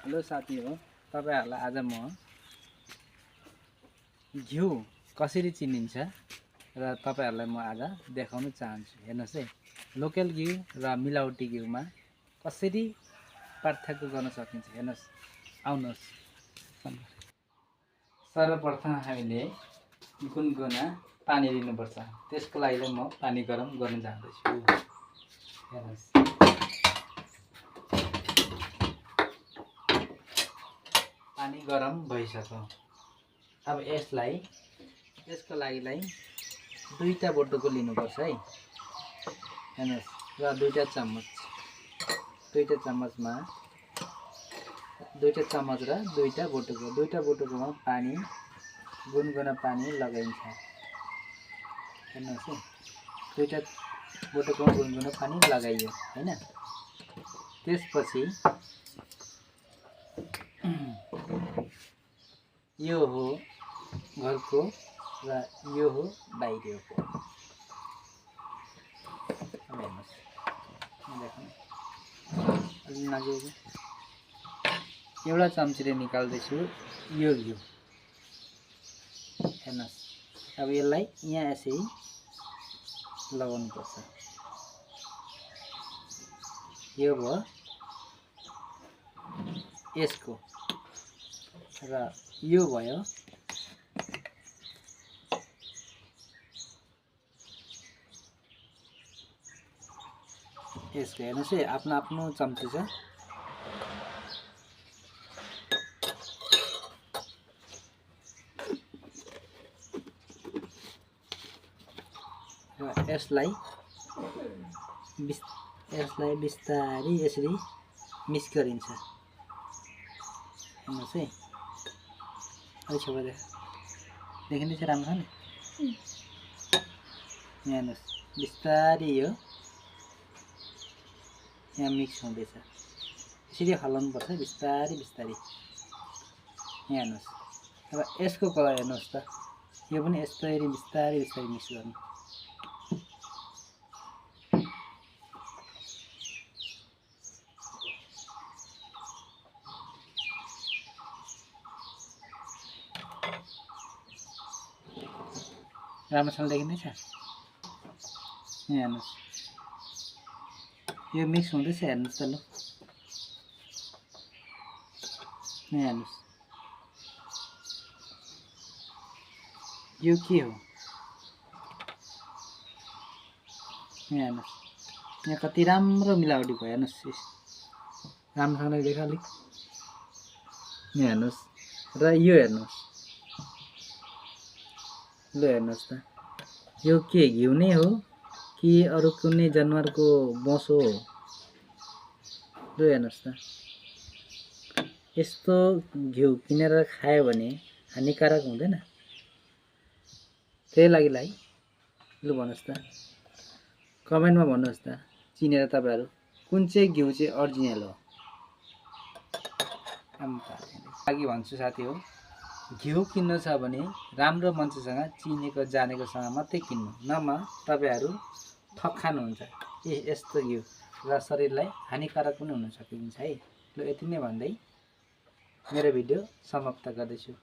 Hello साथी हो, तपाईहरुलाई आज म घिउ कसरी चिनिन्छ र तपाईहरुलाई म आज देखाउन चाहन्छु। हेर्नुस् है, लोकल घिउ र मिलावटी घिउमा कसरी पार्थक्य गर्न सकिन्छ। हेर्नुस्, आउनुस्। सर्वप्रथम हामीले गुनगुना पानी लिनुपर्छ। त्यसको लागि म पानी गरम गर्न जाँदैछु। हेर्नुस्, पानी गरम भइसक्यो। अब यसको लागि दुईटा बटुको लिनुपर्छ है। हेर्नुस्, र दुईटा चम्मच र दुईटा बटुकोमा पानी, गुनगुना पानी लगाइन्छ। हेर्नुस् है, दुईटा बटुकोमा गुनगुना पानी लगाइयो हैन। त्यसपछि यो हो घरको र यो हो बाहिरको। हेर्नुस्, एउटा चम्चीले निकाल्दैछु यो घिउ। हेर्नुस्, अब यसलाई यहाँ यसरी लगाउनु पर्छ। यो भयो यसको र यो भयो यसको। हेर्नुस् है, आफ्नो आफ्नो चम्ची छ। र यसलाई बिस्तारै यसरी मिक्स गरिन्छ। हेर्नुस् है, देखिँदैछ राम्रोसँग। हेर्नुस्, बिस्तारै यो यहाँ मिक्स हुँदैछ। यसरी हल्लाउनु पर्छ बिस्तारै। हेर्नुस्, र यसको कलर हेर्नुहोस् त, यो पनि यस्तरी बिस्तारै मिक्स गर्नु। राम्रोसँग देखिँदैछ। हेर्नुस्, यो मिक्स हुँदैछ। हेर्नुस् त, ल हेर्नुस्, यो के हो। हेर्नुस्, यहाँ कति राम्रो मिलावटी भयो। हेर्नुस्, राम्रोसँग देख अलिक। हेर्नुस्, र यो हेर्नुस्, ल हेर्नुस् त, यो के घिउ नै हो कि अरू कुनै जनावरको बोसो हो। ल हेर्नुस् त, यस्तो घिउ किनेर खायो भने हानिकारक हुँदैन। त्यही लागि लु भन्नुहोस् त, कमेन्टमा भन्नुहोस् त, चिनेर तपाईहरु कुन चाहिँ घिउ चाहिँ अरिजिनल हो। लागि भन्छु साथी हो, घिउ किन्नु छ भने राम्रो मान्छेसँग, चिनेको जानेकोसँग मात्रै किन्नु, नभए तपाईहरु ठग खानुहुन्छ। यस्तो घिउ र शरीरलाई हानिकारक पनि हुन सकिन्छ है। ल यति नै भन्दै मेरो भिडियो समाप्त गर्दैछु।